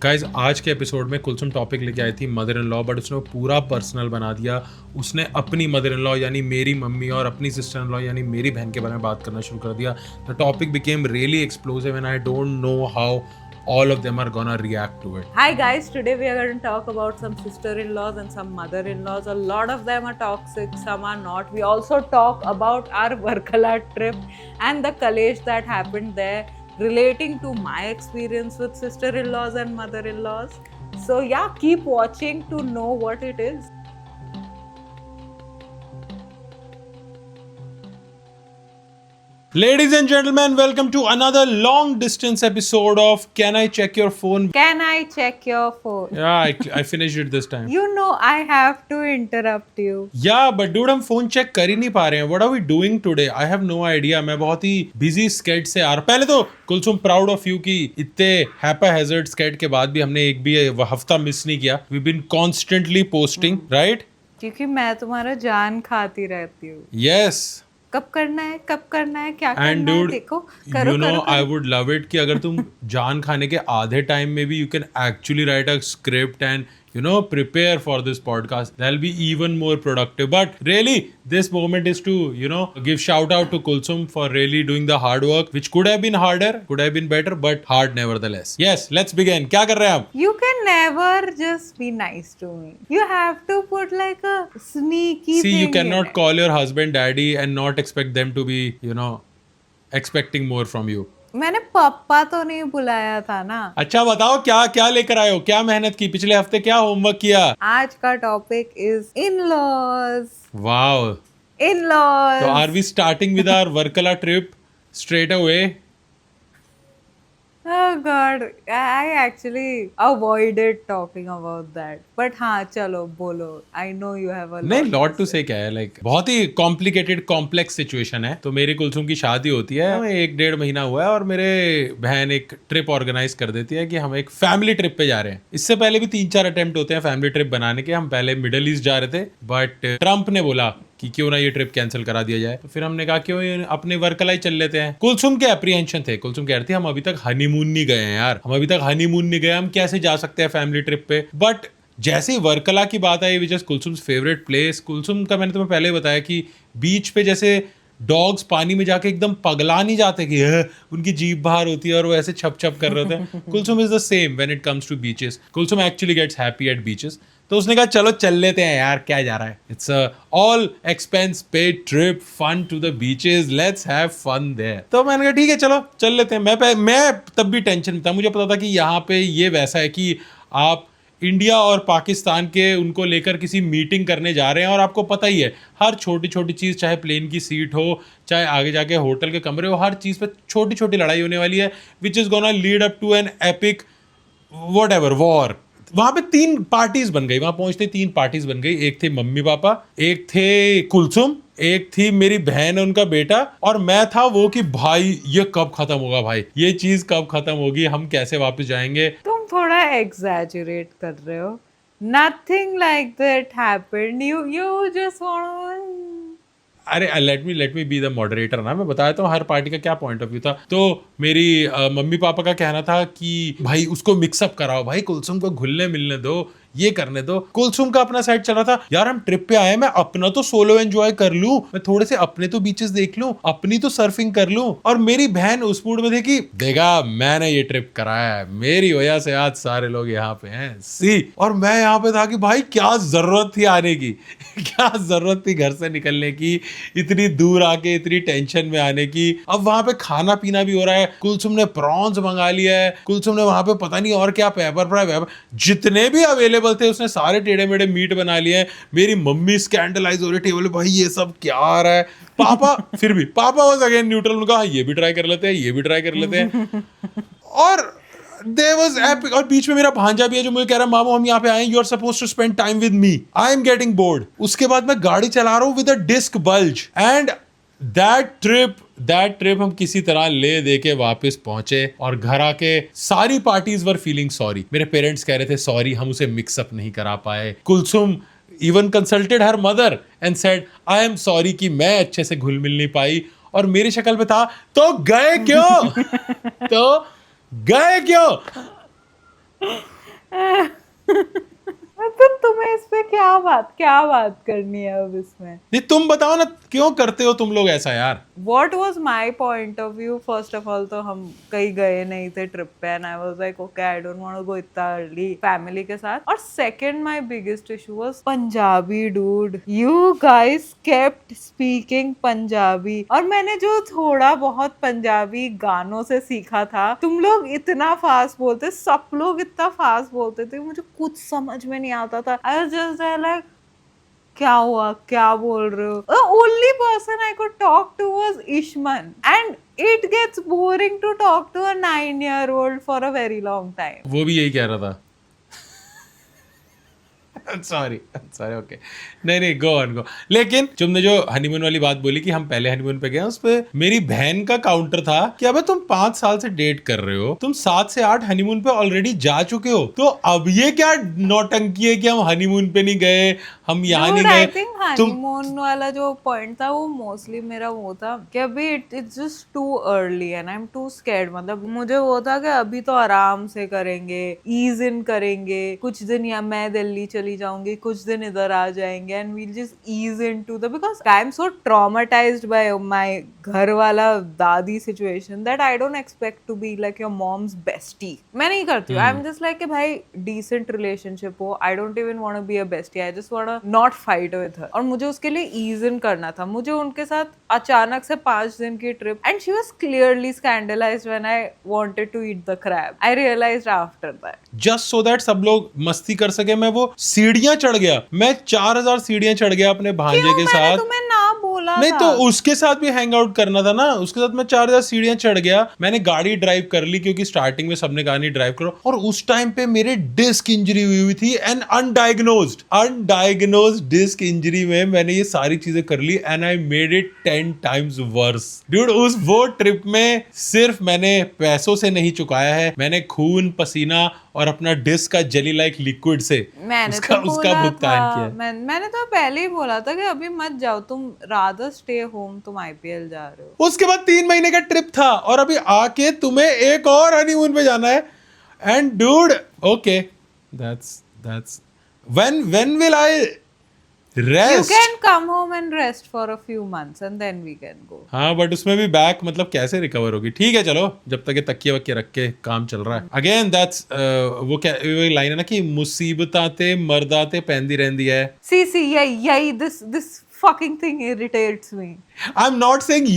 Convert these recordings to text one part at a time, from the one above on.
Guys आज के episode में कुलसुम टॉपिक लेके आई थी मदर इन लॉ, बट उसने वो पूरा पर्सनल बना दिया। उसने अपनी मदर इन लॉ यानी मेरी मम्मी और अपनी सिस्टर इन लॉ यानी मेरी बहन के बारे में बात करना शुरू कर दिया। The topic became really explosive and I don't know how all of them are gonna react to it. Hi guys, today we are going to talk about some sister-in-laws and some mother-in-laws. A lot of them are toxic, some are not. We also talk about our Varkala trip and the collage that happened there, relating to my experience with sister-in-laws and mother-in-laws. So yeah, keep watching to know what it is. Ladies and gentlemen, welcome to another long distance episode of Can I Check Your Phone? Can I check your phone? Yeah, I finished it this time. You know I have to interrupt you. Yeah, but dude हम phone check कर ही नहीं पा रहे हैं. What are we doing today? I have no idea. मैं बहुत ही busy skate से आ रहा. पहले तो कुलसुम प्राउड ऑफ यू कि इतने हैप्पी स्केट के बाद भी हमने एक भी हफ्ता मिस नहीं किया. We've been constantly posting, right? क्योंकि मैं तुम्हारा जान खाती रहती हूँ. Yes. कब करना है क्या And करना है dude, देखो करो you know, करो, I would love it कि अगर तुम जान खाने के आधे टाइम में भी you can actually write a script and you know prepare for this podcast. That'll be even more productive. But really, this moment is to you know give shout out to Kulsum for really doing the hard work, which could have been harder, could have been better, but hard nevertheless. Yes, let's begin. क्या कर रहे हैं आप? You can never just be nice to me. You have to put like a sneaky See, thing you cannot in it. call your husband daddy and not expect them to be you know expecting more from you. मैंने पापा तो नहीं बुलाया था ना. अच्छा बताओ क्या क्या लेकर आए हो, क्या मेहनत की, पिछले हफ्ते क्या होमवर्क किया? आज का topic is in-laws. Wow. In-laws. So are we starting with our Varkala trip straight away? Oh God, I actually avoided talking about that. But हाँ चलो बोलो. I know you have a lot. नहीं, lot to से क्या है, like बहुत ही complicated complex situation है. तो मेरी कुलसुम की शादी होती है, हमें 1-1.5 महीना हुआ है और मेरे बहन एक ट्रिप ऑर्गेनाइज कर देती है कि हम एक फैमिली ट्रिप पे जा रहे हैं. इससे पहले भी 3-4 अटेम्प्ट होते हैं फैमिली ट्रिप बनाने के. हम पहले मिडल ईस्ट जा रहे थे, बट ट्रम्प ने बोला कि क्यों ना ये ट्रिप कैंसिल करा दिया जाए. तो फिर हमने कहा क्यों अपने वर्कला ही चल लेते हैं. कुलसुम के एप्रीहेंशन थे. कुलसुम कह रही थी हम अभी तक हनीमून नहीं गए हैं यार, हम अभी तक हनीमून नहीं गए, हम कैसे जा सकते हैं फैमिली ट्रिप पे. बट जैसे ही वर्कला की बात आई, which is Kulsum's favourite place. Kulsum का मैंने तुम्हें पहले ही बताया कि बीच पे जैसे डॉग्स पानी में जाके एकदम पगला नहीं जाते कि उनकी जीभ बाहर होती है और वो ऐसे छप छप कर रहे होते हैं. Kulsum is the same when it comes to beaches. Kulsum actually gets happy at beaches. तो उसने कहा चलो चल लेते हैं यार, क्या जा रहा है. It's all expense paid trip, fun to the beaches, let's have fun there. तो मैंने कहा ठीक है चलो चल लेते हैं. मैं तब भी टेंशन में था. मुझे पता था कि यहाँ पे ये वैसा है कि आप इंडिया और पाकिस्तान के उनको लेकर किसी मीटिंग करने जा रहे हैं और आपको पता ही है हर छोटी छोटी चीज़, चाहे प्लेन की सीट हो, चाहे आगे जाके होटल के कमरे हो, हर चीज़ पे छोटी छोटी लड़ाई होने वाली है, which is gonna lead up to an epic whatever war. वहां पे 3 पार्टीज बन गई. वहां पहुंचते 3 पार्टीज बन गई. एक थे मम्मी पापा, एक थे कुलसुम, एक थी मेरी बहन उनका बेटा, और मैं था वो कि भाई ये कब खत्म होगा, भाई ये चीज कब खत्म होगी, हम कैसे वापस जाएंगे. तुम थोड़ा exaggerate कर रहे हो. Nothing like that happened. You just want. अरे let me be the moderator ना. मैं बताया हूँ हर पार्टी का क्या पॉइंट ऑफ व्यू था. तो मेरी मम्मी पापा का कहना था कि भाई उसको मिक्सअप कराओ, भाई कुलसुम को घुलने मिलने दो, ये करने दो. कुलसुम का अपना साइड चल रहा था, यार हम ट्रिप पे आए, मैं अपना तो सोलो एंजॉय कर लूं, मैं थोड़े से अपने तो बीचेस देख लूं, अपनी तो सर्फिंग कर लूं. और मेरी बहन उस मूड में थी कि देखा मैंने ये ट्रिप कराया है, मेरी वजह से आज सारे लोग यहाँ पे हैं, सी. और मैं यहाँ पे था कि भाई क्या जरूरत थी आने की क्या जरूरत थी घर से निकलने की, इतनी दूर आके इतनी टेंशन में आने की. अब वहां पे खाना पीना भी हो रहा है. कुलसुम ने प्रॉन्स मंगा लिया है, कुलसुम ने वहां पे पता नहीं और क्या पेपर फ्राई जितने भी अवेलेबल थे उसने सारे टेढ़े मेढ़े मीट बना लिए हैं. मेरी मम्मी स्कैंडलाइज हो रही टेबल, भाई ये सब क्या आ रहा है. पापा फिर भी पापा वाज अगेन न्यूट्रल. उनका ये भी ट्राई कर लेते हैं, ये भी ट्राई कर लेते हैं. और there was epic. और बीच में मेरा भांजा भी है जो मुझे कह रहा है मामू हम यहाँ पे आए, you are supposed to spend time with me, I am getting bored. उसके बाद मैं गाड़ी चला रहा हूँ with a disc bulge and that trip हम किसी तरह ले दे के वापस पहुंचे. और घर आके सारी पार्टीज वर फीलिंग सॉरी. मेरे पेरेंट्स कह रहे थे सॉरी हम उसे मिक्सअप नहीं करा पाए. Kulsum even consulted her mother and said I am sorry कि मैं अच्छे से घुल मिल नहीं पाई. और मेरी शक्ल पे था तो गए क्यों तो गए क्यों. तो तुम्हें इस पे क्या बात करनी है अब इसमें? नहीं तुम बताओ ना, क्यों करते हो तुम लोग ऐसा यार? What was my point of view? First of all, तो हम कहीं गए नहीं थे ट्रिप पे and I was like, okay, I don't want to go इतना early फैमिली के साथ. और second, my biggest issue was Punjabi dude. You guys kept speaking Punjabi और मैंने जो थोड़ा बहुत पंजाबी गानों से सीखा था, तुम लोग इतना फास्ट बोलते, सब लोग इतना फास्ट बोलते थे, मुझे कुछ समझ में नहीं आता था. I was just like, क्या हुआ, क्या बोल रहे हो? The only person I could talk to was Ishman and it gets boring to talk to a 9-year-old for a very long time. वो भी यही कह रहा था। सॉरी ओके, नहीं गो ऑन गो। लेकिन तुमने जो हनीमून वाली बात बोली कि हम पहले हनीमून पे गए, उस पे मेरी बहन का काउंटर था कि अबे तुम 5 साल से डेट कर रहे हो, तुम 7 से 8 हनीमून पे ऑलरेडी जा चुके हो, तो अब ये क्या नौटंकी है कि हम हनीमून पे नहीं गए, हम यहाँ नहीं Dude, I गए? think तुम honeymoon वाला जो पॉइंट था वो मोस्टली मेरा वो था कि अभी it's just too early and I am too scared. मतलब मुझे वो था कि अभी तो आराम से करेंगे, ईज इन करेंगे, कुछ दिन या मैं दिल्ली चली जाऊंगी, कुछ दिन इधर आ जाएंगे and we'll just ease into the, because I am so traumatized by my घर वाला दादी situation that I don't expect to be like your mom's bestie. मैं नहीं करती हूँ. आई एम जस्ट लाइक कि भाई डिसेंट रिलेशनशिप हो. I don't even want to be a bestie. I just want to not fight with her. और मुझे उसके लिए ईज इन करना था. मुझे उनके साथ अचानक से 5 दिन की trip and she was clearly scandalised when I wanted to eat the crab. I realised after that. Just so that सब लोग मस्ती कर सके, मैं वो सीढ़ियां चढ़ गया, मैं 4000 सीढ़ियां चढ़ गया अपने भांजे के मैंने साथ। तुम्हें ना बोला नहीं था. तो उसके साथ भी हैंग आउट करना था ना, उसके साथ मैं 4000 सीढ़ियां चढ़ गया, मैंने गाड़ी ड्राइव कर ली क्योंकि स्टार्टिंग में सबने कहा नहीं ड्राइव करो, और उस टाइम पे मेरे डिस्क इंजरी हुई थी एंड अनडायग्नोज्ड डिस्क इंजरी में मैंने ये सारी चीजें कर ली and I made it 10 times worse. Dude उस वो ट्रिप में सिर्फ मैंने पैसों से नहीं चुकाया है, मैंने खून पसीना और अपना डिस्क का जेली लाइक लिक्विड से मैंने उसका तो उसका बोला भुगतान था. किया. मैंने तो पहले ही बोला था कि अभी मत जाओ, तुम रादर स्टे होम, तुम आईपीएल जा रहे हो. उसके बाद 3 महीने का ट्रिप था और अभी आके तुम्हें एक और हनीमून पे जाना है. And dude okay, that's when will I You rest? can come home and rest for a few months and then we can go. हाँ बट उसमें भी बैक मतलब कैसे रिकवर होगी? ठीक है चलो, जब तक ये तकिए वकिए रख के काम चल रहा है. अगेन दैट्स वो क्या वो लाइन है ना कि मुसीबतां ते मर्दा ते पैंदी रहंदी है. See, yay, this fucking thing irritates me. I am not saying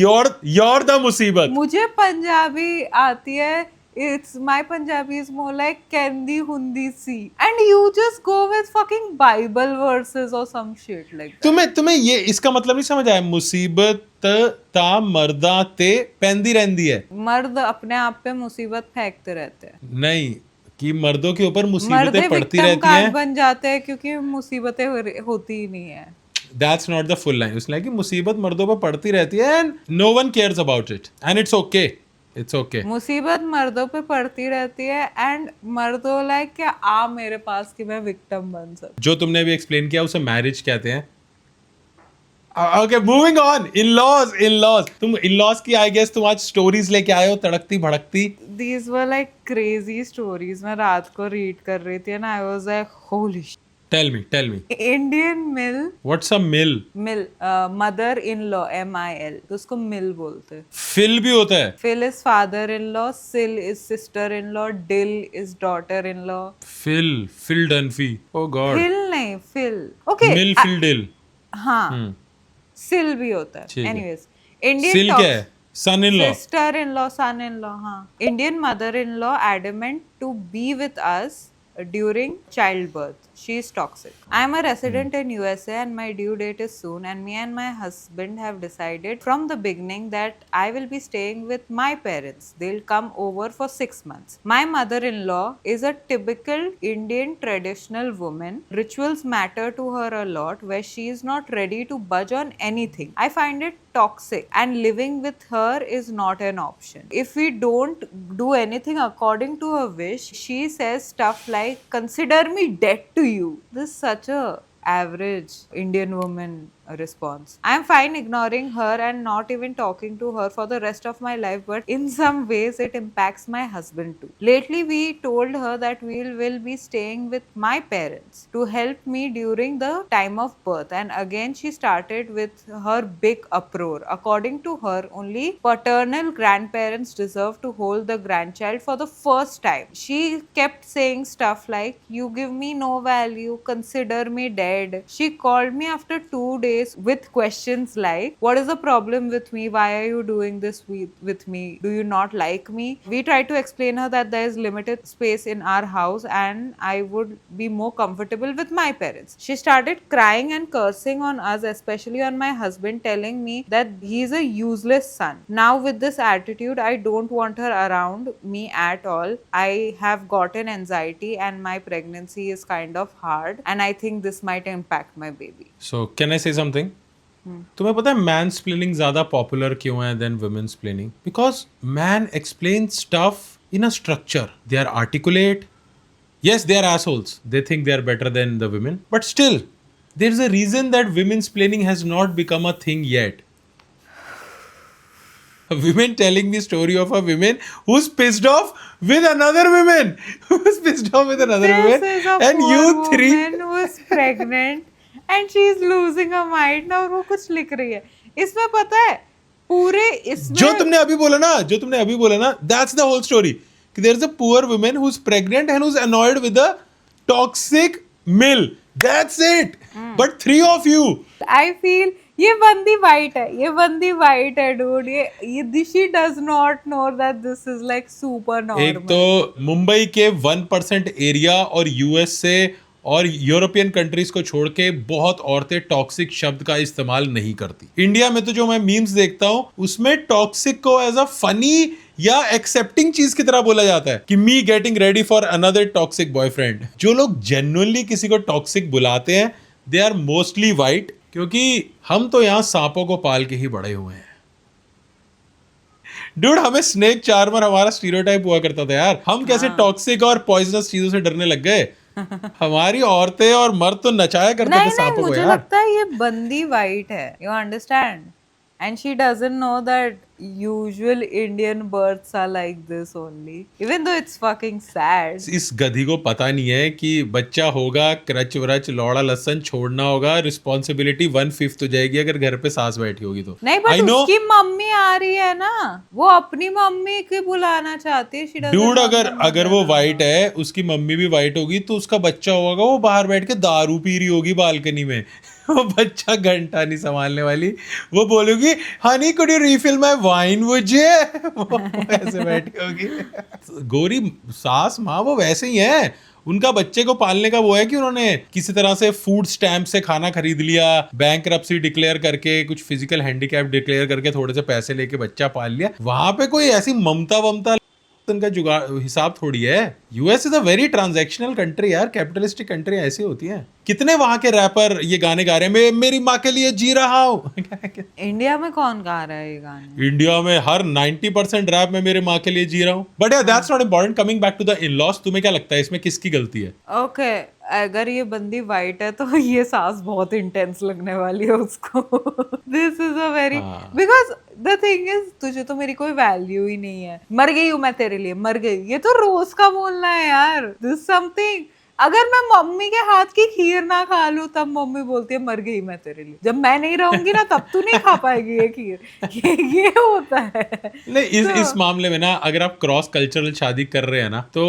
you're the मुसीबत. मुझे पंजाबी आती है. It's my Punjabi is more like Kendi Hundi Si. And you just go with fucking Bible verses or some shit like that. तुम्हें ये इसका मतलब नहीं समझ आया? मुसीबत ता मर्दा ते पैंदी रहंदी है. मर्द अपने आप पे मुसीबत फेंकते रहते हैं. नहीं कि मर्दों के ऊपर मर्दे मुसीबतें पड़ती victim रहती card हैं. बन जाते हैं क्योंकि मुसीबतें होती ही नहीं है. That's not the full line. उसने कि मुसीबत मर्दों पर पड़ती रहती है and no one cares about it and it's okay. It's okay. मुसीबत मर्दों पे पड़ती रहती है एंड मर्दों लाइक क्या आ मेरे पास कि मैं विक्टिम बन सकूं. जो तुमने अभी एक्सप्लेन किया उसे मैरिज कहते हैं. Okay moving on. इन-लॉज तुम इन-लॉज की आई गेस तुम आज स्टोरीज लेके आए हो तड़कती भड़कती. These were like crazy stories. मैं रात को रीड कर रही थी and I was like holy shit. Tell me. Indian mill, what's a mill? mother in law, MIL, तो उसको मिल बोलते हैं. फिल भी होता है? Phil is father in law, Sil is sister in law, Dill is daughter in law. Phil Dunphy. Oh God. Phil नहीं, Phil. Okay. MIL FIL DIL. हाँ. Sil भी होता ठीक है. है. Anyways, Indian सिल क्या है? Son in law. sister in law, son in law. हाँ. Indian mother in law adamant to be with us during childbirth. She is toxic. I am a resident in USA and my due date is soon, and me and my husband have decided from the beginning that I will be staying with my parents. They'll come over for 6 months. My mother-in-law is a typical Indian traditional woman. Rituals matter to her a lot, where she is not ready to budge on anything. I find it toxic and living with her is not an option. If we don't do anything according to her wish, she says stuff like, consider me dead to you. This is such a average Indian woman response. I am fine ignoring her and not even talking to her for the rest of my life, but in some ways it impacts my husband too. Lately, we told her that we will be staying with my parents to help me during the time of birth, and again she started with her big uproar. According to her, only paternal grandparents deserve to hold the grandchild for the first time. She kept saying stuff like, "You give me no value, consider me dead." She called me after 2 days with questions like, "What is the problem with me? Why are you doing this with me? Do you not like me?" We tried to explain her that there is limited space in our house and I would be more comfortable with my parents. She started crying and cursing on us, especially on my husband, telling me that he's a useless son. Now, with this attitude, I don't want her around me at all. I have gotten anxiety and my pregnancy is kind of hard, and I think this might impact my baby. So can I say something? तुम्हें पता है man स्प्लेनिंग ज्यादा popular क्यों है then women splaining? Because man explain stuff in a structure. They are articulate. Yes, they are assholes. They think they are better than the women. But still, there's a reason that women's planning has not become a thing yet. A woman telling the story of a woman who's pissed off with another woman. Who's pissed off with another woman. This is a And poor you three. woman who is pregnant and she is losing her mind. और वो कुछ लिख रही है. इसमें पता है पूरे इसमें जो तुमने अभी बोला ना, that's the whole story. There's a poor woman who's pregnant and who's annoyed with a toxic male. That's it. But three of you. I feel ये बंदी वाइट है dude. ये she does not know that this is like super normal. एक तो मुंबई के 1% area और US से और यूरोपियन कंट्रीज को छोड़ के बहुत औरतें टॉक्सिक शब्द का इस्तेमाल नहीं करती. इंडिया में तो जो मैं मीम्स देखता हूं उसमें टॉक्सिक को एज अ फनी या एक्सेप्टिंग चीज की तरह बोला जाता है कि me getting ready for another toxic boyfriend. जो लोग जेन्युइनली किसी को टॉक्सिक बुलाते हैं दे आर मोस्टली वाइट, क्योंकि हम तो यहाँ सांपों को पाल के ही बड़े हुए हैं. डूड, हमें स्नेक चार्मर हमारा स्टीरियोटाइप हुआ करता था यार. हम कैसे टॉक्सिक और पॉइजनस चीजों से डरने लग गए. हमारी औरतें और मर्द तो नचाया करते थे सांपों को मुझे यार. लगता है ये बंदी वाइट है. You understand? And she doesn't know that usual Indian births are like this only. Even though it's fucking sad. इस गधी को पता नहीं है कि बच्चा होगा, क्रच व्रच लौड़ा लहसन छोड़ना होगा, रिस्पॉन्सिबिलिटी 1/5 हो जाएगी अगर घर पे सास बैठी होगी तो. नहीं, बट उसकी मम्मी आ रही है ना, वो अपनी मम्मी को बुलाना चाहती है. She doesn't डूड, want अगर वो वाइट है, उसकी मम्मी भी वाइट होगी तो उसका बच्चा होगा, वो बाहर बैठ के दारू पी रही होगी बालकनी में. वो बच्चा घंटा नहीं संभालने वाली. वो बोलोगी, honey could you refill my wine मुझे. वो ऐसे बैठी होगी. गोरी सास माँ वो वैसे ही है. उनका बच्चे को पालने का वो है कि उन्होंने किसी तरह से फूड स्टैम्प से खाना खरीद लिया, बैंकरप्सी डिक्लेयर करके, कुछ फिजिकल हैंडीकैप डिक्लेयर करके थोड़े से पैसे लेके बच्चा पाल लिया. वहां पे कोई ऐसी ममता वमता का जुगाड़ हिसाब थोड़ी है. US is a very transactional country यार. कैपिटलिस्टिक कंट्री ऐसी होती है. कितने वहां के रैपर ये गाने गा रहे हैं, मैं मेरी माँ के लिए जी रहा हूँ. इंडिया में कौन गा रहा है ये गाने? इंडिया में हर 90% रैप में मेरे माँ के लिए जी रहा हूँ. बट यार that's not important. Coming back to the in-laws, तुम्हें क्या लगता है इसमें किसकी गलती है? ओके, अगर ये बंदी वाइट है तो ये सास बहुत इंटेंस लगने वाली है उसको. This is a very, because the thing is, तुझे तो मेरी कोई वैल्यू ही नहीं है. मर गई हूँ मैं तेरे लिए, मर गई. ये तो रोज का बोलना है यार. This something. अगर मैं मम्मी के हाथ की खीर ना खा लूं तब मम्मी बोलती है मर गई मैं तेरे लिए. जब मैं नहीं रहूंगी ना तब तू नहीं खा पाएगी ये खीर. ये होता है. नहीं, इस मामले में ना अगर आप क्रॉस कल्चरल शादी कर रहे हैं ना तो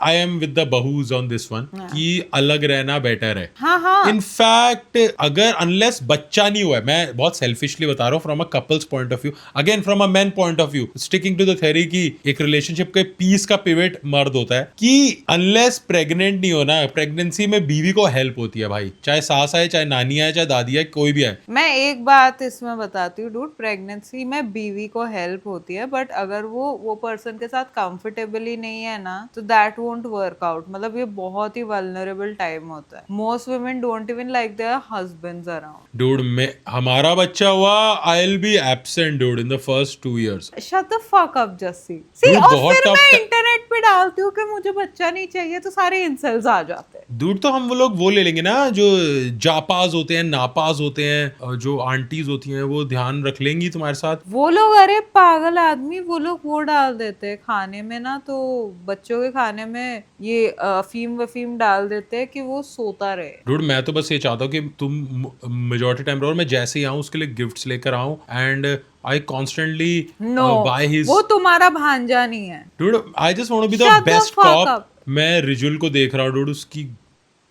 I am with the bahus on this one कि अलग रहना बेटर है. हाँ. इनफैक्ट अगर अनलेस बच्चा नहीं हुआ है, मैं बहुत सेल्फिशली बता रहा हूँ from a couple's point of view, again from a man point of view, sticking to the theory कि एक रिलेशनशिप के पीस का पिवट मर्द होता है, कि अनलेस प्रेग्नेंट नहीं होना, प्रेगनेंसी में बीवी को हेल्प होती है भाई. चाहे सास आए, चाहे नानी आए, चाहे दादी आए, कोई भी आए. मैं एक बात इसमें बताती हूँ डूड, प्रेगनेंसी में बीवी को हेल्प होती है, बट अगर वो पर्सन के साथ कंफर्टेबली नहीं है ना तो दैट वोंट वर्क आउट. मतलब ये बहुत ही वल्नरेबल टाइम होता है. Most women don't even like their husbands around. Dude, मैं हमारा बच्चा हुआ, I will be absent dude in the first 2 years. Shut the fuck up Jassi. See, और फिर मैं इंटरनेट पे डालती हूँ कि मुझे बच्चा नहीं चाहिए तो सारे इंसल्ट्स आ आ जाते हैं। दूध तो हम वो लोग वो ले लेंगे ना जो जापाज होते हैं, नापाज होते हैं, और जो आंटीज होती हैं वो ध्यान रख लेंगी तुम्हारे साथ। वो लोग, अरे पागल आदमी, वो लोग वो डाल देते हैं खाने में ना, तो बच्चों के खाने में ये अफीम वफीम डाल देते हैं कि वो सोता रहे। डूड मैं तो बस ये चाहता हूँ कि तुम मेजोरिटी टाइम रहो और मैं जैसे ही आऊँ उसके लिए गिफ्ट्स लेकर आऊँ, and I constantly know, by his. वो तुम्हारा भांजा नहीं है। Dude I just want to be the Shut the best fuck cop. up. मैं रिजुल को देख रहा हूँ डूड, उसकी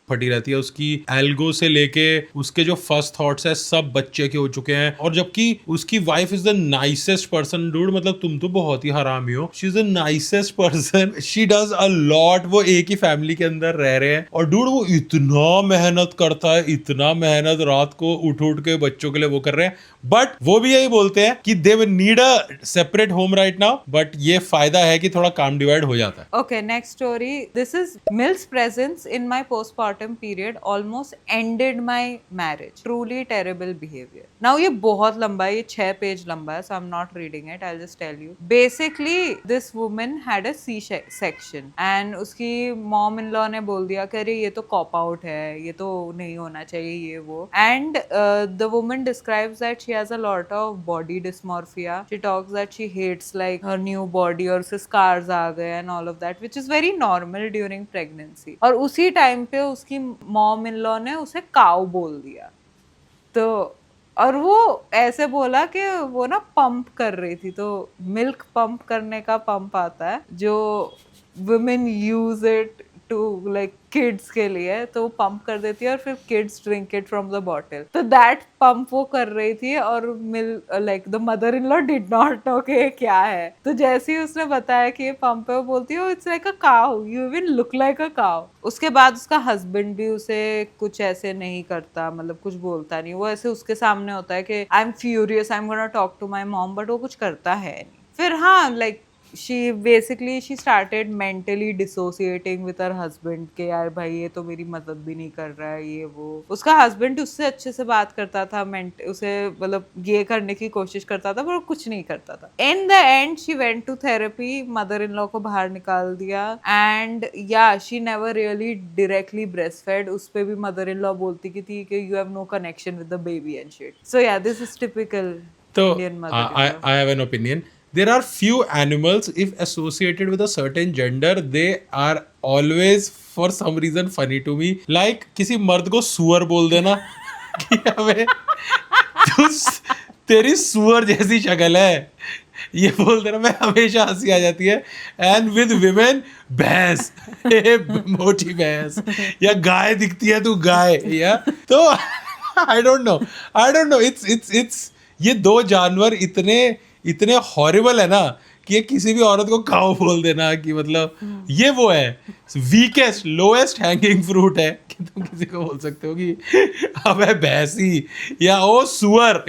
फटी रहती है, उसकी एल्गो से लेके उसके जो फर्स्ट थॉट्स है सब बच्चे के हो चुके हैं, और जबकि उसकी wife is the nicest person. Dude मतलब तुम तो बहुत ही हरामी हो। She is the nicest person, she does a lot. वो एक ही फैमिली के अंदर रह रहे हैं और डूड वो इतना मेहनत करता है, इतना मेहनत, रात को उठ उठ के बच्चों के लिए वो कर रहे हैं। बट वो भी यही बोलते हैं कि they need a separate home right now, but ये फायदा है कि थोड़ा काम डिवाइड हो जाता है। Okay, next story. This is Mill's presence in my postpartum period almost ended my marriage. Truly terrible behavior. Now ये बहुत लंबा है, ये 6 पेज लंबा है, so I'm not reading it. I'll just tell you. Basically, this woman had a C-section and उसकी mom-in-law ने बोल दिया कि अरे ये तो cop out है, ये तो नहीं होना चाहिए ये वो. And the woman describes that she has a lot of body dysmorphia. She talks that she hates like her new body और उससे scars आ गए and all of that, which is very normal during pregnancy. और उसी time पे उसकी mom in law ने उसे cow बोल दिया। तो और वो ऐसे बोला कि वो ना पंप कर रही थी, तो मिल्क पंप करने का पंप आता है जो women use it to like kids के लिए, तो वो पंप कर देती है और फिर kids drink it from the bottle. तो that पंप वो कर रही थी और like the mother-in-law did not know कि ये क्या है। तो जैसे ही उसने बताया कि ये पंप है, वो बोलती है it's like a cow, you even look like a cow. उसके बाद उसका हस्बैंड भी उसे कुछ ऐसे नहीं करता, मतलब कुछ बोलता नहीं, वो ऐसे उसके सामने होता है कि I am furious, I am gonna talk to my mom, but वो कुछ करता है नहीं। फिर हाँ, like she started mentally dissociating with her husband के यार भाई ये तो मेरी मदद भी नहीं कर रहा है ये वो। उसका हस्बैंड उससे अच्छे से बात करता था, उसे मतलब ये करने की कोशिश करता था पर वो कुछ नहीं करता था। In the end she went to therapy, mother-in-law को बाहर निकाल दिया, and yeah she never really directly breastfed. उस पे भी mother-in-law बोलती की थी कि you have no connection with the baby and shit. So yeah, this is typical तो Indian mother-in-law. I have an opinion. There are few animals, if associated with a certain gender, they are always for some reason funny to me. Like किसी मर्द को सुअर बोल देना कि हमें तू तेरी सुअर जैसी शक्ल है, ये बोल देना, मैं हमेशा हंसी आ जाती है। एंड विद विमेन भैंस, मोटी भैंस, या गाय दिखती है तू गाय, या तो आई डोंट नो इट्स ये दो जानवर इतने हॉरिबल है ना कि ये किसी भी औरत को काऊ बोल देना कि मतलब ये वो है वीकेस्ट लोएस्ट हैंगिंग फ्रूट है कि तुम किसी को बोल सकते हो कि अबे भैंसी या ओ सुअर।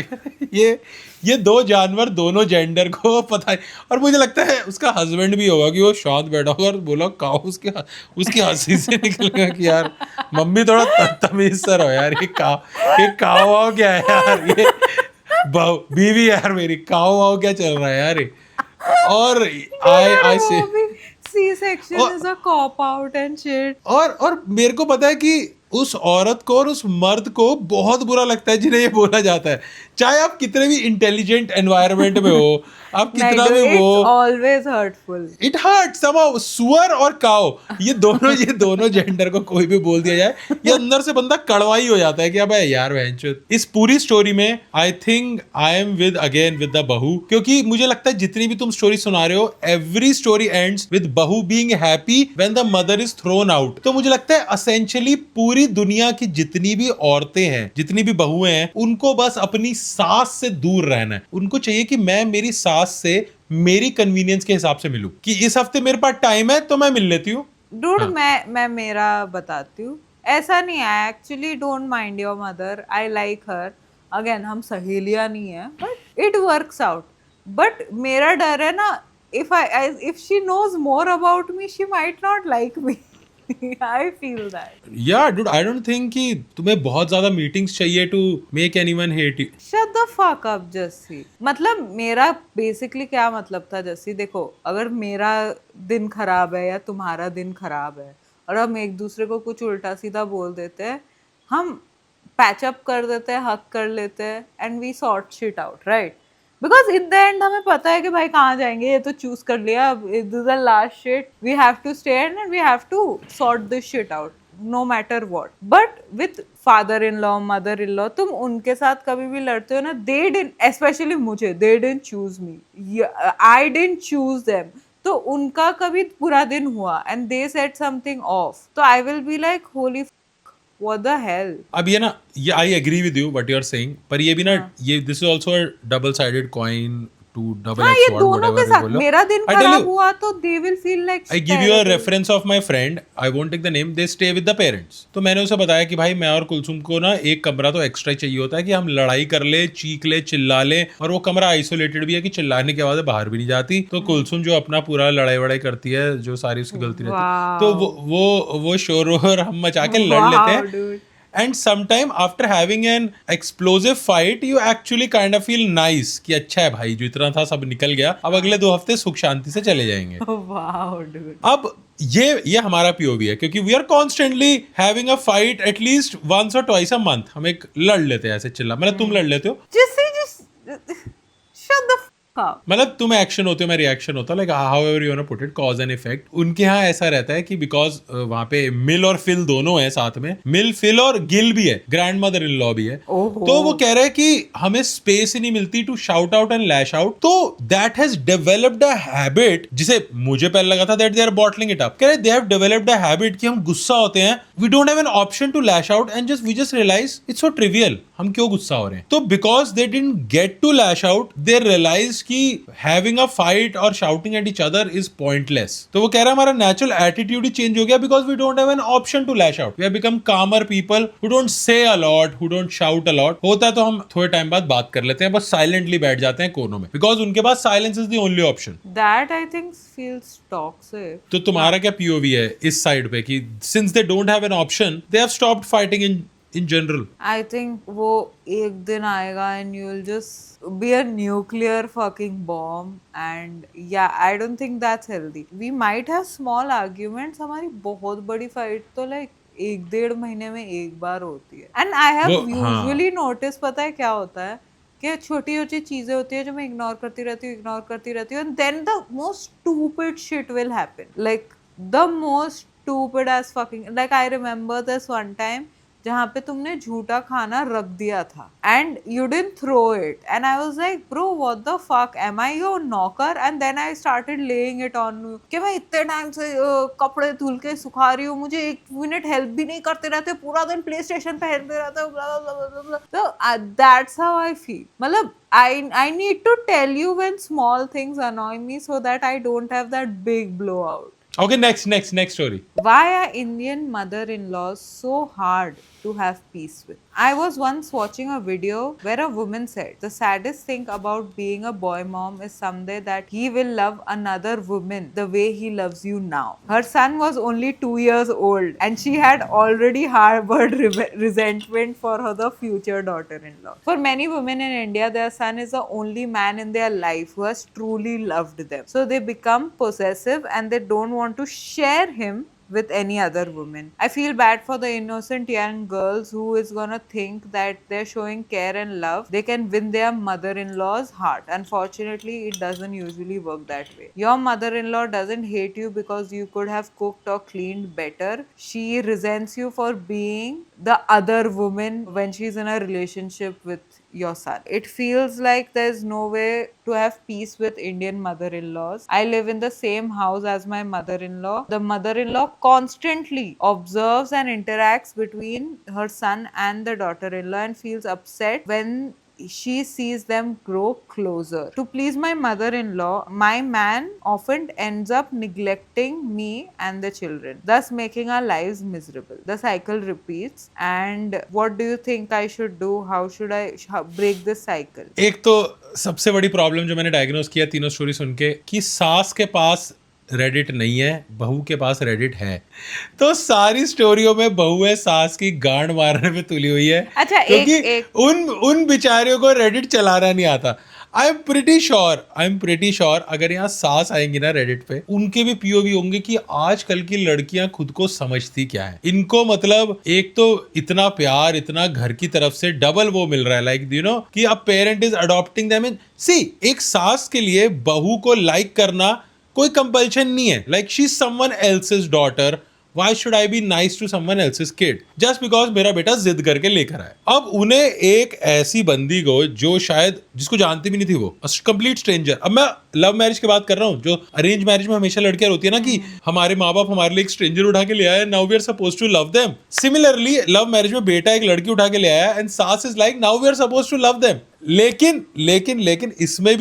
ये दो जानवर दोनों जेंडर को पता है, और मुझे लगता है उसका हस्बैंड भी होगा कि वो शांत बैठा होगा और बोला काऊ, उसकी हंसी से निकलेगा कि यार मम्मी थोड़ा तमीज से रहो यार, ये काऊ वाऊ क्या है यार, ये बीवी यार मेरी काऊ वाऊ क्या चल रहा है यार। और आई से C-section is a cop out and shit. और मेरे को पता है कि उस औरत को और उस मर्द को बहुत बुरा लगता है जिन्हें ये बोला जाता है, चाहे आप कितने भी इंटेलिजेंट एनवायरनमेंट में हो, आप कितना भी वो, it's always hurtful. It hurt somehow। सुअर और काओ ये दोनों जेंडर को कोई भी बोल दिया जाए, ये अंदर से बंदा कड़वा ही हो जाता है कि अब यार बहनचोद। इस पूरी स्टोरी में I think I am with the बहू, क्योंकि मुझे लगता है जितनी भी तुम स्टोरी सुना रहे हो, एवरी स्टोरी एंड्स विद बहू being happy when the mother is thrown out. तो मुझे लगता है एसेंशियली पूरी दुनिया की जितनी भी औरतें हैं, जितनी भी बहुएं हैं, उनको बस अपनी सास से दूर रहना है। उनको चाहिए कि मैं मेरी सास से मेरी कन्वीनियंस के हिसाब से मिलूं, कि इस हफ्ते मेरे पास टाइम है तो मैं मिल लेती हूँ। डूड मैं मेरा बताती हूँ, ऐसा नहीं है। Actually don't mind your mother, I like her. Again हम सहेलियां नहीं है, but it works out. But मेरा डर है ना, if she knows more about me, she might not like me. I feel that. Yeah, dude, I don't think कि तुम्हें बहुत ज्यादा मीटिंग्स चाहिए to make anyone hate you. Shut the fuck up, Jassi. मतलब मेरा बेसिकली क्या मतलब था जस्सी, देखो अगर मेरा दिन खराब है या तुम्हारा दिन खराब है और हम एक दूसरे को कुछ उल्टा सीधा बोल देते हैं, हम पैचअप कर देते हैं, हक कर लेते हैं and we sort shit out, right? Because in the end हमें पता है कि भाई कहाँ जाएंगे, ये तो चूज कर लिया, this is the last shit, we have to stay and we have to sort this shit out no matter what. But with father in law, mother in law, तुम उनके साथ कभी भी लड़ते हो ना, दे डिडंट, स्पेशली मुझे, they didn't choose me, I didn't choose them. तो उनका कभी बुरा दिन हुआ and they said something off, तो I will be like holy what the hell. अब ये ना, ये I agree with you what you are saying, पर ये भी ना, ये this is also a double sided coin, to double हाँ, एज ये स्वॉर्ड, दोनों के साथ मेरा दिन I tell खराब you, हुआ तो they will feel like I give you a terrible. reference of my friend, I won't take the name, they stay with the parents. तो मैंने उसे बताया कि भाई मैं और कुलसुम को ना एक कमरा तो एक्स्ट्रा चाहिए होता है कि हम लड़ाई कर ले, चीख ले, चिल्ला ले, और वो कमरा आइसोलेटेड भी है कि चिल्लाने के बाद बाहर भी नहीं जाती. तो कुलसुम जो अपना पूरा लड़ाई वड़ाई करती है, जो सारी उसकी गलती रहती है, तो वो शोर हम मचा के लड़ लेते हैं. dude. And sometime after having an explosive fight, you actually kind of feel nice कि अच्छा है भाई, जो इतना था सब निकल गया, अब अगले 2 हफ्ते सुख शांति से चले जाएंगे. Wow, dude. अब ये हमारा पीओवी है, क्योंकि we are constantly having a fight at least once और ट्वाइस अ मंथ. हम एक लड़ लेते हैं ऐसे चिल्ला, मतलब तुम लड़ लेते हो, Just shut the fuck up. मतलब तुम एक्शन होते हो, मैं रिएक्शन होता हूँ, like however you want to put it, cause and effect. उनके यहाँ ऐसा रहता है कि बिकॉज वहाँ पे मिल और फिल दोनों है साथ में, मिल, फिल और गिल भी है, ग्रैंड मदर इन लॉ भी है. तो वो कह रहे हैं कि हमें स्पेस ही नहीं मिलती to shout out and lash out. तो that has developed a habit, जिसे मुझे पहले लगा था that they are bottling it up. कह रहे they have developed a habit कि हम गुस्सा होते हैं, we don't have an option to lash out and we just realise it's so trivial, हम क्यों गुस्सा हो रहे हैं. तो because they didn't get to lash out, they realise कि having a fight or shouting at each other is pointless. तो वो कह रहा है हमारा नेचुरल एटीट्यूड ही चेंज हो गया, because we don't have an option to lash out. We have become calmer people who don't say a lot, who don't shout a lot. होता है तो हम थोड़े टाइम बाद बात कर लेते हैं, बस साइलेंटली बैठ जाते हैं कोनों में, because उनके पास silence is the only option. That I think feels toxic. तो तुम्हारा क्या पीओवी है इस साइड पे कि since they don't have an option, they have stopped fighting in general. I think वो एक दिन आएगा and you'll just be a nuclear fucking bomb, and yeah, I don't think that's healthy. We might have small arguments, हमारी बहुत बड़ी fight तो like 1-1.5 महीने में एक बार होती है. And I have usually noticed, पता है क्या होता है, कि छोटी छोटी चीजें होती है जो मैं इग्नोर करती रहती हूँ, and then the most stupid shit will happen, like the most stupid as fucking, like I remember this one time जहाँ पे तुमने झूठा खाना रख दिया था and you didn't throw it, and I was like bro what the fuck, am I your knocker? And then I started laying it on you कि मैं इतने टाइम से कपड़े धुल के सुखा रही हूँ, मुझे 1 मिनट हेल्प भी नहीं करते रहते, पूरा दिन प्ले स्टेशन पे खेलते रहते हो. So that's how I feel. मतलब I need to tell you when small things annoy me so that I don't have that big blowout. Okay, next story. Why are Indian mother-in-laws so hard to have peace with? I was once watching a video where a woman said the saddest thing about being a boy mom is someday that he will love another woman the way he loves you now. Her son was only 2 years old and she had already harbored resentment for the future daughter-in-law. For many women in India, their son is the only man in their life who has truly loved them. So they become possessive and they don't want to share him with any other woman. I feel bad for the innocent young girls who is gonna think that they're showing care and love, they can win their mother-in-law's heart. Unfortunately, it doesn't usually work that way. Your mother-in-law doesn't hate you because you could have cooked or cleaned better. She resents you for being the other woman when she's in a relationship with your son. It feels like there's no way to have peace with Indian mother-in-laws. I live in the same house as my mother-in-law. The mother-in-law constantly observes and interacts between her son and the daughter-in-law and feels upset when she sees them grow closer. To please my mother-in-law, my man often ends up neglecting me and the children, thus making our lives miserable. The cycle repeats. And what do you think I should do? How should I break this cycle? एक तो सबसे बड़ी problem जो मैंने diagnose किया तीनों story सुन के, कि सास के पास रेडिट नहीं है, बहू के पास रेडिट है. तो सारी स्टोरियों में बहू है सास की गांड मारने पे तुली हुई है. अच्छा, क्योंकि उन बिचारियों को रेडिट चलाना नहीं आता. आई एम प्रिटी श्योर अगर यहाँ सास आएंगी ना रेडिट पे, उनके भी पीओवी होंगे कि आजकल की लड़कियां खुद को समझती क्या है। इनको मतलब एक तो इतना प्यार, इतना घर की तरफ से डबल वो मिल रहा है, लाइक यू नो कि अब parent is adopting them in. See, एक सास के लिए बहू को लाइक करना कोई कंपल्शन नहीं है। Like she is someone else's daughter, Why should I be nice to someone else's kid? Just because मेरा बेटा जिद करके लेकर आए। अब उन्हें एक ऐसी बंदी को जो शायद जिसको जानती भी नहीं थी, वो कंप्लीट स्ट्रेंजर। अब मैं लव मैरिज की बात कर रहा हूँ, जो अरेंज मैरिज में हमेशा लड़कियां होती है ना कि हमारे माँ बाप हमारे लिए एक स्ट्रेंजर उठा के ले आए, now we are suppose to love them. Similarly love marriage में बेटा एक लड़की उठा के ले आया एंड सास is like now we are suppose to love them. लेकिन इसमें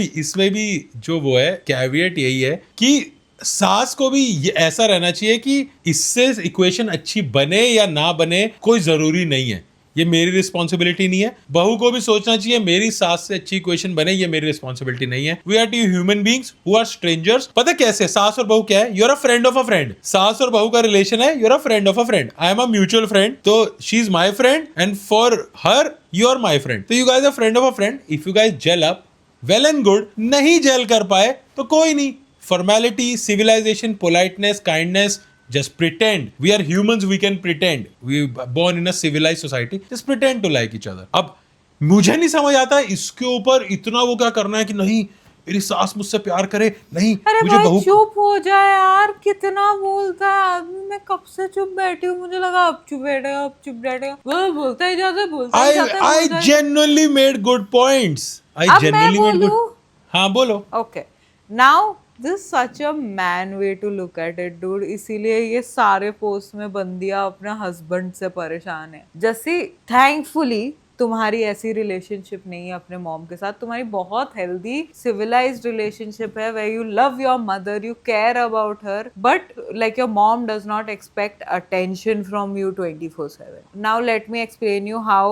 भी जो वो है कैविएट यही है कि सास को भी ऐसा रहना चाहिए कि इससे इक्वेशन अच्छी बने या ना बने कोई जरूरी नहीं है, ये मेरी रिस्पॉन्सिबिलिटी नहीं है। बहू को भी सोचना चाहिए मेरी सास से अच्छी इक्वेशन बने, ये मेरी रिस्पॉन्सिबिलिटी नहीं है। We are two human beings who are strangers. पता कैसे सास और बहू क्या है? You are a friend of a friend. सास और बहू का रिलेशन है, you are a friend of a friend. I am a mutual friend, तो she is my friend and for her you are my friend. तो you guys are friend of a friend. If you guys gel up, well and good. नहीं jail कर पाए तो कोई नहीं। Formality, civilization, politeness, kindness, just pretend. We are humans, we can pretend. We born in a civilized society. Just pretend to like each other. अब मुझे नहीं समझ आता इसके ऊपर इतना वो क्या करना है कि नहीं मेरी सास मुझसे प्यार करे, नहीं अरे मुझे भाई बहू। चुप हो जाए यार, कितना बोलता है आदमी। मैं कब से चुप बैठी हूँ, मुझे लगा अब चुप बैठेगा। वो बोलता ही जाता I genuinely made good points. I अब मैं genuinely made good. बोलूं? हाँ बोलो। Okay, now this is such a man way to look at it, dude. इसीलिए ये सारे पोस्ट में बंदियां अपने हस्बैंड से परेशान है। जैसे थैंकफुली तुम्हारी ऐसी रिलेशनशिप नहीं है अपने मॉम के साथ, तुम्हारी बहुत हेल्दी सिविलाइज्ड रिलेशनशिप है where you love your mother, you care about her, but like your mom does not expect attention from you 24/7. Now let me explain you how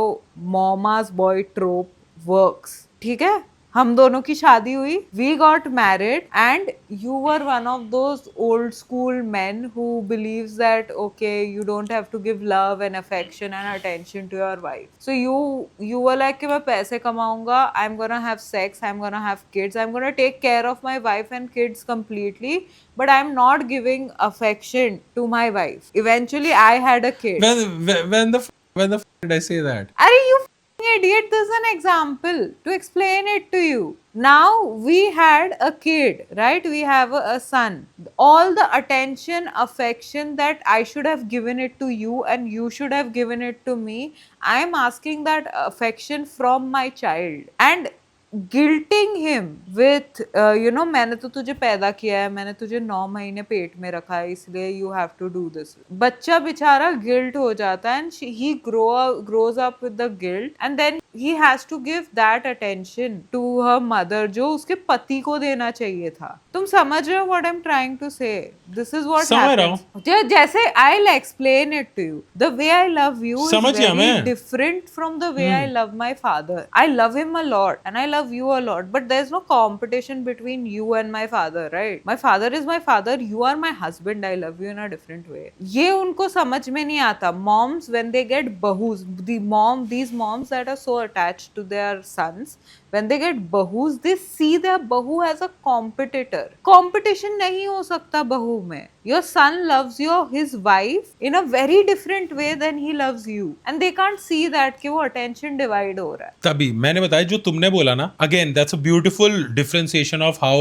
mama's boy trope works. ठीक है, हम दोनों की शादी हुई, we got married and you were one of those old school men who believes that okay, you don't have to give love and affection and attention to your wife. So you were like कि मैं पैसे कमाऊंगा, I'm gonna have sex, I'm gonna have kids, I'm gonna take care of my wife and kids completely, but I'm not giving affection to my wife. Eventually I had a kid. When the f did I say that? Are you idiot? This is an example to explain it to you. Now we had a kid, right? We have a son. All the attention, affection that I should have given it to you and you should have given it to me, I am asking that affection from my child and guilting him with you know, मैंने तो तुझे पैदा किया है, मैंने तुझे 9 महीने पेट में रखा है, इसलिए you have to do this. बच्चा बेचारा गिल्ट हो जाता है and he grows up with the guilt and then he has to give that attention to her mother जो उसके पति को देना चाहिए था। तुम समझ रहे हो what I'm trying to say? This is what happens. जैसे I'll explain it to you. The way I love you is very different from the way I love my father. I love him a lot and I love you a lot, but there's no competition between you and my father, right? My father is my father, you are my husband, I love you in a different way. ये उनको समझ में नहीं आता। Moms, when they get bahus, these moms that are so attached to their sons, when they get bahus, they see their bahu as a competitor. Competition नहीं हो सकता बहू में। Your son loves his wife in a very different way than he loves you, and they can't see that कि वो attention divide हो रहा है। तभी मैंने बताया जो तुमने बोला ना, again that's a beautiful differentiation of how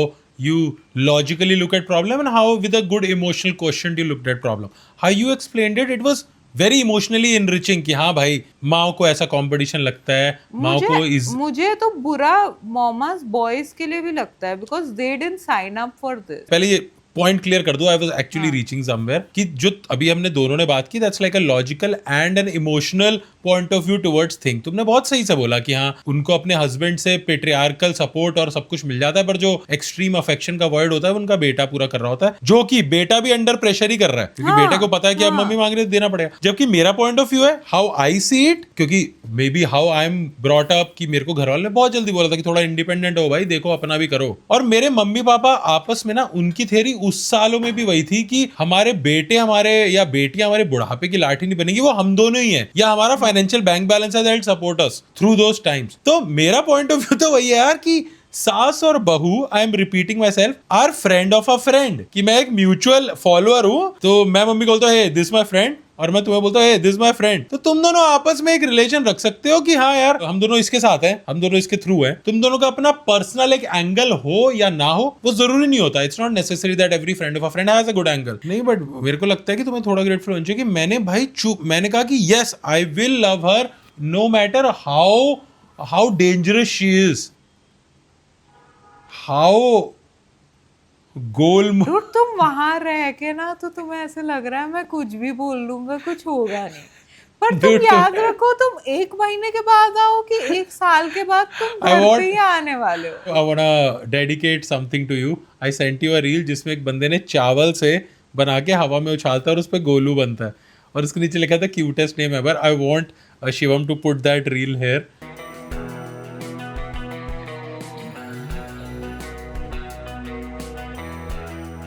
you logically look at problem and how with a good emotional quotient you looked at problem. How you explained it was very emotionally enriching कि हाँ भाई माँ को ऐसा competition लगता है, माँ को मुझे तो बुरा मामास बॉयज के लिए भी लगता है because they didn't sign up for this. पहले ये पॉइंट क्लियर कर दो, I was actually reaching somewhere कि जो अभी हमने दोनों ने बात की that's like a logical and an emotional point of view towards thing. तुमने बहुत सही से बोला कि हाँ उनको अपने हस्बैंड से पेट्रियार्कल सपोर्ट और सब कुछ मिल जाता है, पर जो एक्सट्रीम अफेक्शन का वर्ड होता है उनका बेटा पूरा कर रहा होता है, जो कि बेटा भी अंडर प्रेशर ही कर रहा है क्योंकि बेटे को पता है कि अब मम्मी मांग रही है देना पड़ेगा। जबकि मेरा पॉइंट ऑफ व्यू है हाउ आई सी इट, क्योंकि may be how I am brought up कि मेरे को घर वाले ने बहुत जल्दी बोला था कि थोड़ा इंडिपेंडेंट हो भाई, देखो अपना भी करो। और मेरे मम्मी पापा आपस में ना उनकी थ्योरी उस सालों में भी वही थी कि हमारे बेटे हमारे या बेटियां हमारे बुढ़ापे की लाठी नहीं बनेगी, वो हम दोनों ही हैं, या हमारा फाइनेंशियल बैंक बैलेंस है that support us through those times. तो मेरा पॉइंट ऑफ व्यू तो वही है यार कि सास और बहू, I am repeating myself, or friend of a friend, कि मैं एक म्यूचुअल फॉलोअर हूं, तो मैं मम्मी को बोलता हूँ, हे दिस माई फ्रेंड, और मैं तुम्हें बोलता हूँ, हे दिस माई फ्रेंड, तो तुम दोनों आपस में एक रिलेशन रख सकते हो कि हाँ यार हम दोनों इसके साथ हैं, हम दोनों इसके थ्रू हैं। तुम दोनों का अपना पर्सनल एक एंगल हो या ना हो वो जरूरी नहीं होता। It's not necessary that every friend of a friend has a good angle. नहीं, बट मेरे को लगता है कि तुम्हें थोड़ा ग्रेटफुल होना चाहिए कि मैंने भाई चुप, मैंने कहा कि yes I will love her no matter how dangerous she is, how goal. Dude, तुम वहां रह के ना तो तुम्हें ऐसे लग रहा है मैं कुछ भी बोल लूंगा कुछ होगा नहीं, पर तुम Dude, याद रखो तुम 1 महीने के बाद आओ कि 1 साल के बाद तुम I घर want- पे ही आने वाले हो। I wanna dedicate something to you. I sent you a reel जिसमें एक बंदे ने चावल से बना के हवा में उछालता है और उस पर गोलू बनता है, और उसके नीचे लिखा था cutest name ever. I want Shivam to put that reel here.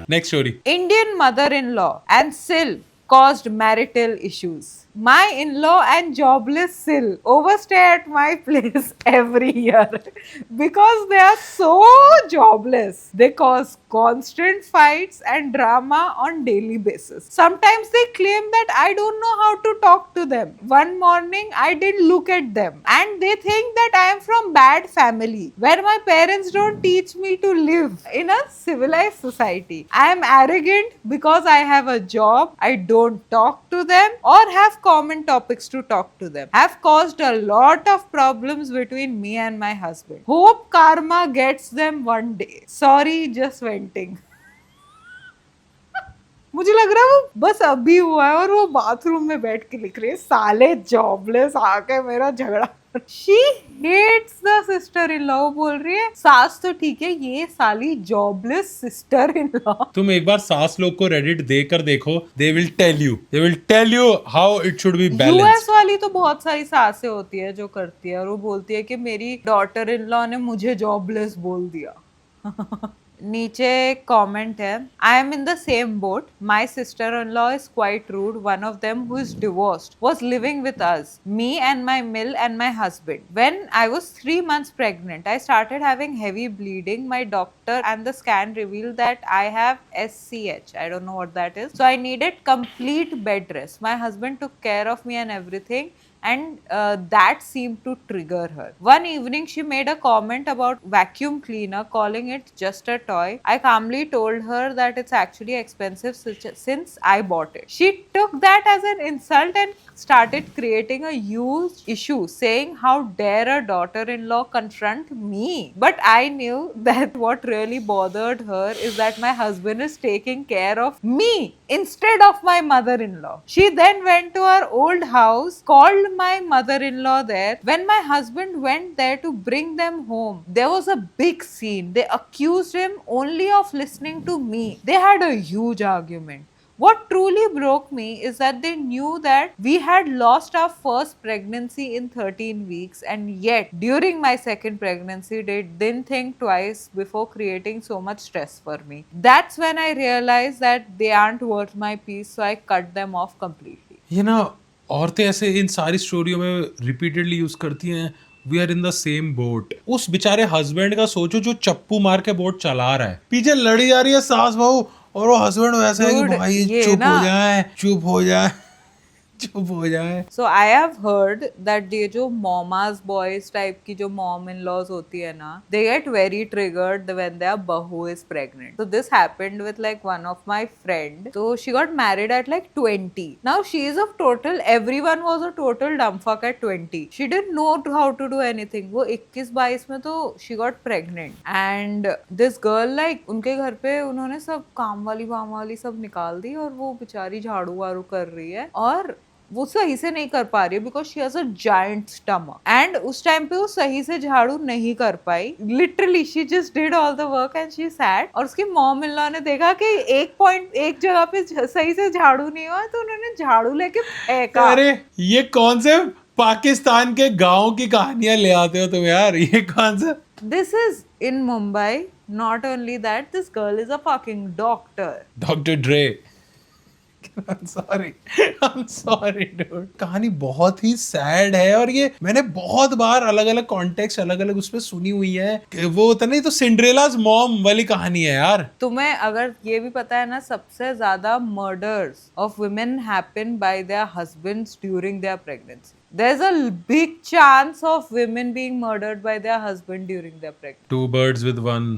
Next story. Indian mother-in-law and Sil caused marital issues. My in-law and jobless Sil overstay at my place every year because they are so jobless. They cause constant fights and drama on daily basis. Sometimes they claim that I don't know how to talk to them. One morning I didn't look at them and they think that I am from bad family where my parents don't teach me to live in a civilized society. I am arrogant because I have a job. I don't talk to them or have common topics to talk to them. Have caused a lot of problems between me and my husband. Hope karma gets them one day. Sorry, just venting. मुझे लग रहा है वो बस अभी हुआ है और वो बाथरूम में बैठ के लिख रही है, साले जॉबलेस आके मेरा झगड़ा। She hates the sister-in-law। वो बोल रही है सास तो ठीक है, ये साली जॉबलेस sister-in-law। तुम एक बार सास लोग को रेडिट देकर देखो, they will tell you how it should be balanced. US वाली तो बहुत सारी सासें होती है जो करती है और वो बोलती है कि मेरी डॉटर इन लॉ ने मुझे जॉबलेस बोल दिया। नीचे एक कॉमेंट है, I am in the same boat, my sister in law is quite rude, one of them who is divorced was living with us, me and my mill and my husband. When I was 3 months pregnant, I started having heavy bleeding. My doctor and the scan revealed that I have SCH. I don't know what that is. So I needed complete bed rest. My husband took care of me and everything, and that seemed to trigger her. One evening she made a comment about vacuum cleaner, calling it just a toy. I calmly told her that it's actually expensive since I bought it. She took that as an insult and started creating a huge issue, saying how dare a daughter-in-law confront me. But I knew that what really bothered her is that my husband is taking care of me instead of my mother-in-law. She then went to her old house, called my mother-in-law there. When my husband went there to bring them home, there was a big scene. They accused him only of listening to me. They had a huge argument. What truly broke me is that they knew that we had lost our first pregnancy in 13 weeks, and yet during my second pregnancy they didn't think twice before creating so much stress for me. That's when I realized that they aren't worth my peace, so I cut them off completely. ये ना औरतें ऐसे इन सारी स्टोरियों में repeatedly use करती हैं, we are in the same boat. उस बेचारे हस्बैंड का सोचो जो चप्पू मार के बोट चला रहा है, पीछे लड़ी जा रही है सास बहू, और वो हस्बैंड वैसा है कि Dude, भाई ये चुप ना- हो जाए, चुप हो जाए, चुप हो जाए। So I have heard that ये जो mama's boys type की जो mom in laws होती है ना, they get very triggered when their bahu is pregnant. So this happened with like one of my friend. So she got married at like 20. Now she is of total, everyone was a total dumbfuck at 20. She didn't know how to do anything. वो 21-22 में तो she got pregnant. And this girl like उनके घर पे उन्होंने सब काम वाली सब निकाल दी और वो बेचारी झाड़ू वाड़ू कर रही है और वो सही से नहीं कर पा रही है because she has a giant stomach. And उस टाइम पे वो सही से झाड़ू नहीं कर पाई, literally she just did all the work and she sat. और उसकी मॉम इन लॉ ने देखा कि एक जगह पे सही से झाड़ू नहीं हुआ तो उन्होंने झाड़ू लेके फेंका। अरे ये कौन से पाकिस्तान के गांव की कहानियां ले आते हो तुम यार, ये कौन सा? This is in Mumbai. Not only that, this girl is a fucking doctor. Doctor Dre. I'm sorry dude. कहानी बहुत ही सैड है और ये मैंने बहुत बार अलग अलग कॉन्टेक्स्ट अलग अलग उसमें सुनी हुई है कि वो होता नहीं तो सिंड्रेलाज मॉम वाली कहानी है यार. तुम्हें अगर ये भी पता है ना, सबसे ज्यादा murders of women happen by their husbands during their pregnancy. There's a big chance of women being murdered by their husband during their pregnancy. Two birds with one.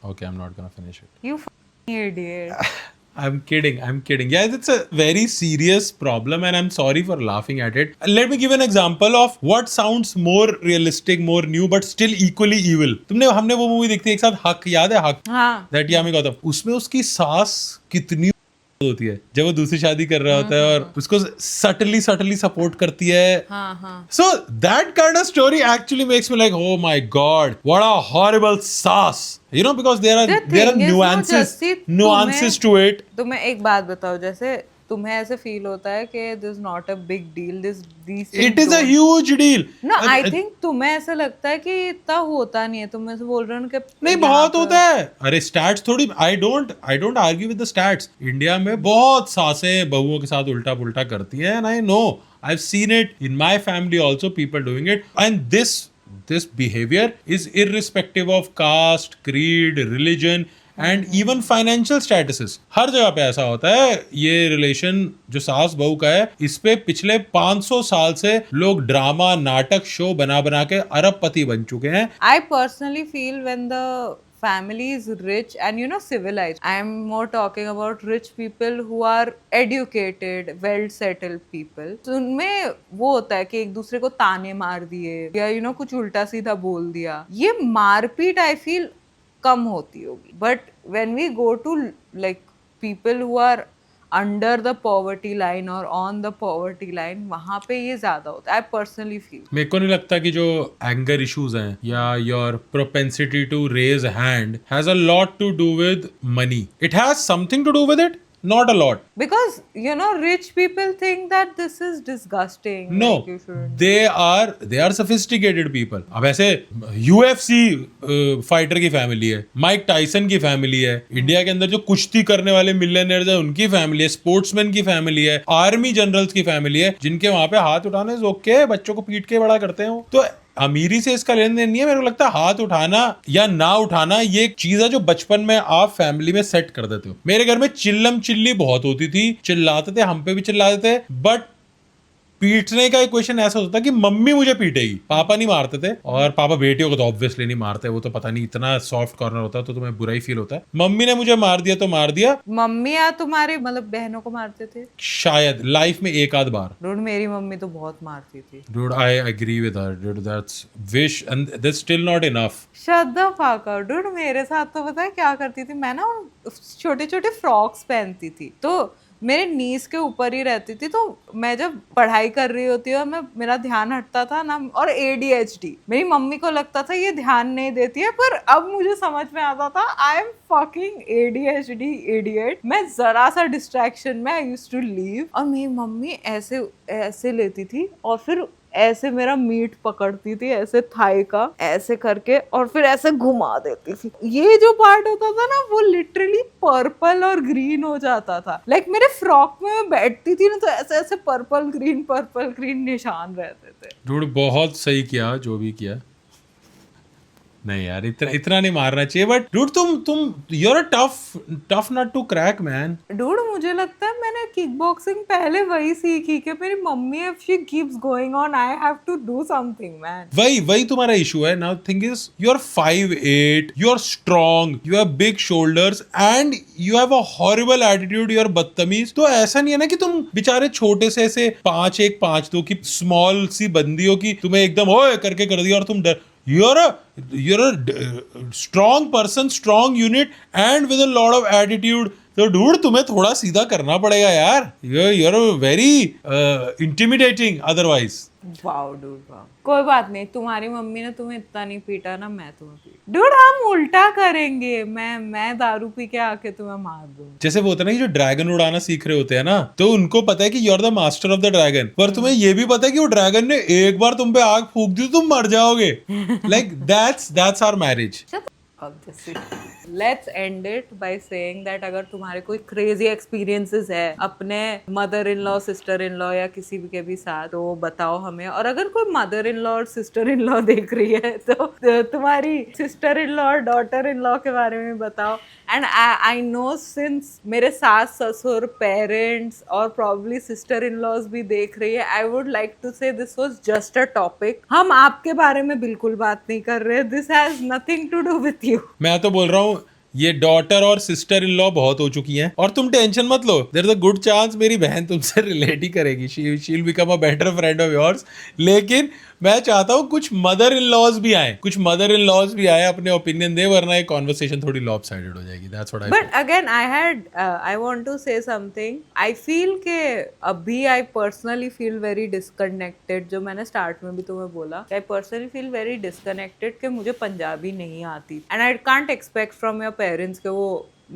Okay, I'm not gonna finish it. You fucking idiot. I'm kidding. Yeah, it's a very serious problem and I'm sorry for laughing at it. Let me give an example of what sounds more realistic, more new but still equally evil. हमने वो movie देखी थी एक साथ, हक, याद है हक? हाँ. That यामी गौतम. उसमें उसकी सास कितनी होती है जब वो दूसरी शादी कर रहा होता है और उसको सटली सपोर्ट करती है. So that kind of story actually makes me like, oh my god, what a horrible sass. You know, because there are nuances to it. तुम्हें एक बात बताओ, जैसे तुम्हें ऐसे फील होता है कि this not a big deal, this it is a huge deal. No, I think तुम्हें ऐसा लगता है कि इतना होता नहीं है. तुम ऐसे बोल रहे हो कि नहीं, बहुत होता है. अरे स्टैट्स थोड़ी, I don't argue with the stats. India में बहुत सासें बहुओं के साथ उल्टा पुल्टा करती हैं and I know, I have seen it in my family also, people doing it. And this behavior is irrespective of caste, creed, religion and even financial statuses. हर जगह पे ऐसा होता है. ये रिलेशन जो सास बहू का है, इस पे पिछले 500 साल से लोग ड्रामा, नाटक, शो बना बना के अरबपति बन चुके हैं. I personally feel when the family is rich and civilized. I am more talking about rich people who are educated, well settled people. तो उनमें वो होता है कि एक दूसरे को ताने मार दिए या कुछ उल्टा सीधा बोल दिया. ये मारपीट I feel कम होती होगी. But when we go to like people who are under the poverty line or on the poverty line, वहाँ पे ये ज्यादा होता है. I personally feel. मेरे को नहीं लगता कि जो एंगर इश्यूज हैं या your propensity to raise hand has a lot to do with money. It has something to do with it, not a lot. Because rich people think that this is disgusting. No, like you shouldn't. they are sophisticated people. अब ऐसे UFC fighter की family है, Mike Tyson की family है, India के अंदर जो कुश्ती करने वाले मिलियनेयर्स हैं उनकी फैमिली है, स्पोर्ट्समैन की फैमिली है, आर्मी जनरल्स की फैमिली है, जिनके वहां पे हाथ उठाने ओके, बच्चों को पीट के बड़ा करते हैं. तो अमीरी से इसका लेन देन नहीं है. मेरे को लगता है हाथ उठाना या ना उठाना ये एक चीज है जो बचपन में आप फैमिली में सेट कर देते हो. मेरे घर में चिल्लम चिल्ली बहुत होती थी, चिल्लाते थे, हम पे भी चिल्लाते थे, बट पीटने का इक्वेशन ऐसा होता था कि मम्मी मुझे पीटेगी, पापा नहीं मारते थे. और पापा बेटियों को तो ऑब्वियसली नहीं मारते, वो तो पता नहीं इतना सॉफ्ट कॉर्नर होता है तो तुम्हें बुरा ही फील होता है. मम्मी ने मुझे मार दिया तो मार दिया. मम्मी या तुम्हारे मतलब बहनों को मारते थे? शायद लाइफ में एक आध बार. डूड, मेरी मम्मी तो बहुत मारती थी. Dude, I agree with her. Dude, that's wish and that's still not enough. Shut the fuck up. Dude, मेरे साथ तो पता है क्या करती थी मैं ना, छोटे छोटे फ्रॉक्स पहनती थी तो मेरे नीज के ऊपर ही रहती थी. तो मैं जब पढ़ाई कर रही होती हूँ, मेरा ध्यान हटता था ना, और ADHD, मेरी मम्मी को लगता था ये ध्यान नहीं देती है, पर अब मुझे समझ में आता था I am fucking ADHD idiot. मैं जरा सा डिस्ट्रैक्शन में आई यूज्ड टू लीव, और मेरी मम्मी ऐसे ऐसे लेती थी और फिर ऐसे मेरा मीट पकड़ती थी, ऐसे थाई का ऐसे करके, और फिर ऐसे घुमा देती थी. ये जो पार्ट होता था ना, वो लिटरली पर्पल और ग्रीन हो जाता था. लाइक मेरे फ्रॉक में मैं बैठती थी ना, तो ऐसे ऐसे पर्पल ग्रीन निशान रहते थे. डूड, बहुत सही किया जो भी किया. नहीं यार, इतना नहीं मारना चाहिए. बट डूड, तुम you're a tough nut to crack, man. Dude, मुझे लगता है मैंने किक बॉक्सिंग पहले वही सीखी कि मेरी mummy if she keeps going on, I have to do something, man. वही तुम्हारा इशू है. Now thing is, you're 5'8", you're strong, you have big shoulders and you have a horrible attitude, you're बदतमीज. तो ऐसा नहीं है ना कि तुम बेचारे छोटे से ऐसे 5'1", 5'2" की स्मॉल सी बंदी हो कि तुम्हें एकदम ओए करके कर दिया और तुम डर. You're a strong person, strong unit and with a lot of attitude. तो dude, तुम्हें थोड़ा सीधा करना पड़ेगा यार. You're very intimidating otherwise. Wow dude, wow. कोई बात नहीं, तुम्हारी मम्मी ने तुम्हें इतना नहीं पीटा ना, मैं तुम्हें पीटा. डूड, हम उल्टा करेंगे. मैं दारू पी के आके तुम्हें मार दूं. जैसे वो होता है ना, जो ड्रैगन उड़ाना सीख रहे होते हैं ना, तो उनको पता है कि you are the master of the dragon, पर तुम्हें ये भी पता है कि वो ड्रैगन ने एक बार तुम पे आग फूंक दी तो तुम मर जाओगे. Like that's our marriage. Obviously. Let's end it by saying that अगर तुम्हारे कोई crazy experiences है अपने mother in law, sister in law या किसी भी के भी साथ तो बताओ हमें, और अगर कोई mother in law और sister in law देख रही है तो तुम्हारी sister in law और daughter in law के बारे में बताओ. And I know since मेरे सास ससुर parents और probably sister in laws भी देख रही है, I would like to say this was just a topic. हम आपके बारे में बिल्कुल बात नहीं कर रहे. This has nothing to do with you. मैं तो बोल रहा हूँ ये डॉटर और सिस्टर इन लॉ बहुत हो चुकी हैं और तुम टेंशन मत लो. There is a good chance मेरी बहन तुमसे रिलेट ही करेगी. She will become a better friend of yours. लेकिन मैं चाहता हूँ कुछ मदर इन लॉज भी आए, अपने ओपिनियन दे, वरना ये कॉन्वर्सेशन थोड़ी लॉप साइडेड हो जाएगी. That's what I But again, I want to say something. I feel के अभी I personally feel very disconnected. जो मैंने स्टार्ट में भी तुम्हें बोला, I personally feel very disconnected कि मुझे पंजाबी नहीं आती. And I can't expect from your parents कि वो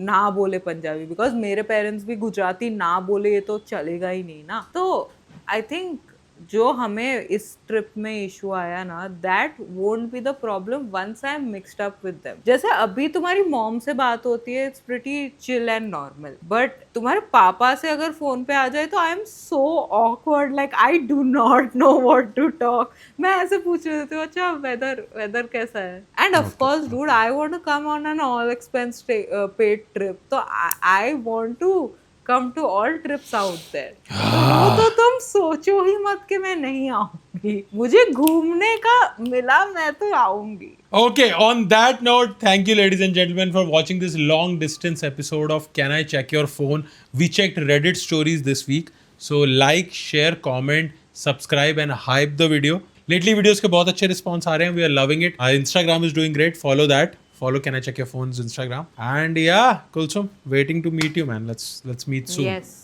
ना बोले पंजाबी, because मेरे पेरेंट्स भी गुजराती ना बोले ये तो चलेगा ही नहीं ना. तो I think जो हमें इस ट्रिप में इशू आया ना, that won't be the problem once I am mixed up with them. जैसे अभी तुम्हारी मॉम से बात होती है, it's pretty chill and normal, but तुम्हारे पापा से अगर फोन पे आ जाए तो I am so awkward, like I do not know what to talk. मैं ऐसे पूछ रही थी, अच्छा वेदर कैसा है. And of course dude, I want to come on N all expense paid trip, तो I want to come to all trips out there. वो तो तुम सोचो ही मत कि मैं नहीं आऊंगी. मुझे घूमने का मिला, मैं तो आऊंगी. Okay, on that note, thank you ladies and gentlemen for watching this long distance episode of Can I Check Your Phone? We checked Reddit stories this week. So like, share, comment, subscribe and hype the video. Lately videos के बहुत अच्छे response आ रहे हैं. We are loving it. Our Instagram is doing great. Follow that. Follow Can I Check Your Phone's Instagram. And yeah, Kulsum, waiting to meet you, man. Let's meet soon. Yes.